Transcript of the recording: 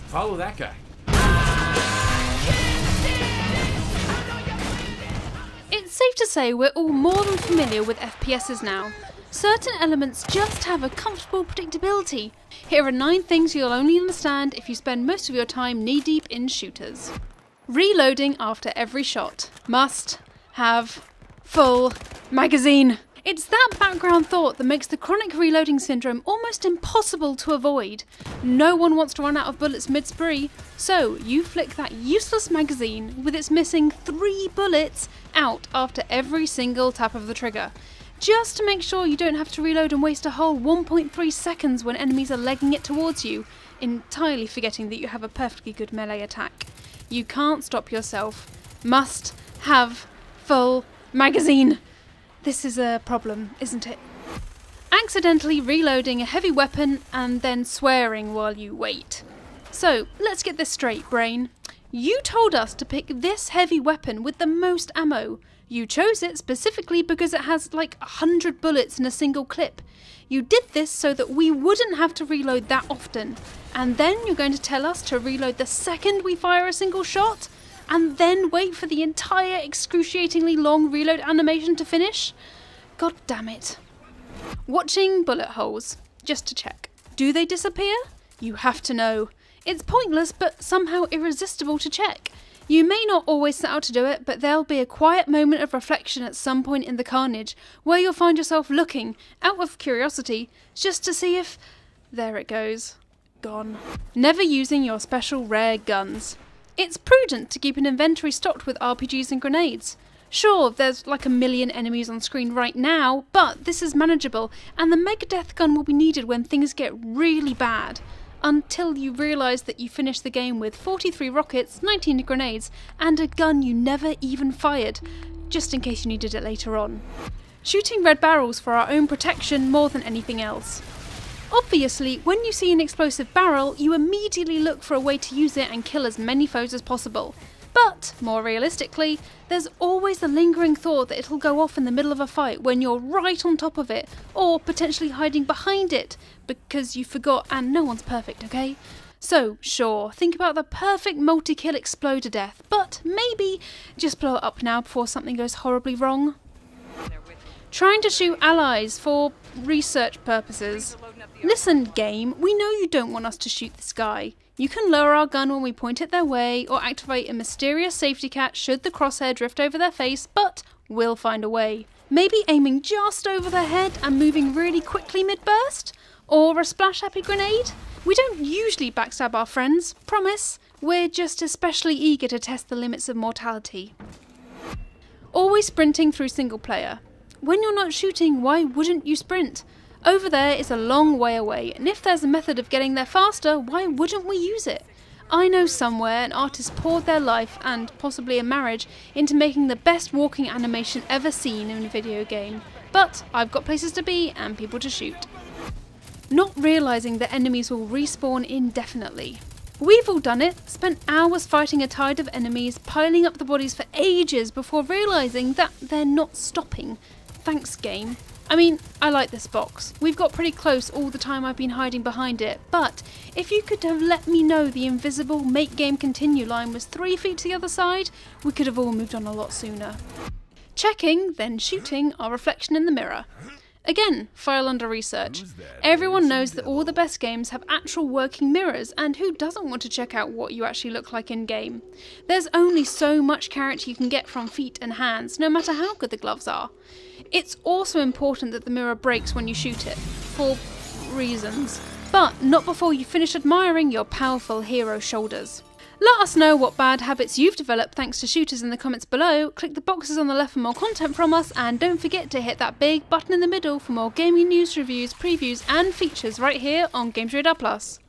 Follow that guy. It's safe to say we're all more than familiar with FPSs now. Certain elements just have a comfortable predictability. Here are 9 things you'll only understand if you spend most of your time knee-deep in shooters. Reloading after every shot. Must have full magazine. It's that background thought that makes the chronic reloading syndrome almost impossible to avoid. No one wants to run out of bullets mid-spree, so you flick that useless magazine with its missing 3 bullets out after every single tap of the trigger, just to make sure you don't have to reload and waste a whole 1.3 seconds when enemies are legging it towards you, entirely forgetting that you have a perfectly good melee attack. You can't stop yourself. Must have full magazine. This is a problem, isn't it? Accidentally reloading a heavy weapon and then swearing while you wait. So, let's get this straight, brain. You told us to pick this heavy weapon with the most ammo. You chose it specifically because it has like 100 bullets in a single clip. You did this so that we wouldn't have to reload that often. And then you're going to tell us to reload the second we fire a single shot? And then wait for the entire excruciatingly long reload animation to finish? God damn it. Watching bullet holes, just to check. Do they disappear? You have to know. It's pointless but somehow irresistible to check. You may not always set out to do it, but there'll be a quiet moment of reflection at some point in the carnage where you'll find yourself looking, out of curiosity, just to see if... There it goes. Gone. Never using your special rare guns. It's prudent to keep an inventory stocked with RPGs and grenades. Sure, there's like 1 million enemies on screen right now, but this is manageable, and the Megadeth gun will be needed when things get really bad. Until you realise that you finished the game with 43 rockets, 19 grenades, and a gun you never even fired, just in case you needed it later on. Shooting red barrels for our own protection more than anything else. Obviously, when you see an explosive barrel, you immediately look for a way to use it and kill as many foes as possible. But, more realistically, there's always the lingering thought that it'll go off in the middle of a fight when you're right on top of it, or potentially hiding behind it, because you forgot, and no one's perfect, okay? So, sure, think about the perfect multi-kill exploder death, but maybe just blow it up now before something goes horribly wrong. Trying to shoot allies for research purposes. Listen, game, we know you don't want us to shoot this guy. You can lower our gun when we point it their way, or activate a mysterious safety cat should the crosshair drift over their face, but we'll find a way. Maybe aiming just over their head and moving really quickly mid-burst? Or a splash-happy grenade? We don't usually backstab our friends, promise. We're just especially eager to test the limits of mortality. Always sprinting through single player. When you're not shooting, why wouldn't you sprint? Over there is a long way away, and if there's a method of getting there faster, why wouldn't we use it? I know somewhere an artist poured their life, and possibly a marriage, into making the best walking animation ever seen in a video game. But I've got places to be and people to shoot. Not realising that enemies will respawn indefinitely. We've all done it, spent hours fighting a tide of enemies, piling up the bodies for ages before realising that they're not stopping. Thanks, game. I mean, I like this box. We've got pretty close all the time I've been hiding behind it, but if you could have let me know the invisible make game continue line was 3 feet to the other side, we could have all moved on a lot sooner. Checking, then shooting our reflection in the mirror. Again, file under research. Everyone knows that all the best games have actual working mirrors, and who doesn't want to check out what you actually look like in game? There's only so much character you can get from feet and hands, no matter how good the gloves are. It's also important that the mirror breaks when you shoot it, for reasons, but not before you finish admiring your powerful hero shoulders. Let us know what bad habits you've developed thanks to shooters in the comments below, click the boxes on the left for more content from us, and don't forget to hit that big button in the middle for more gaming news, reviews, previews and features right here on GamesRadar+.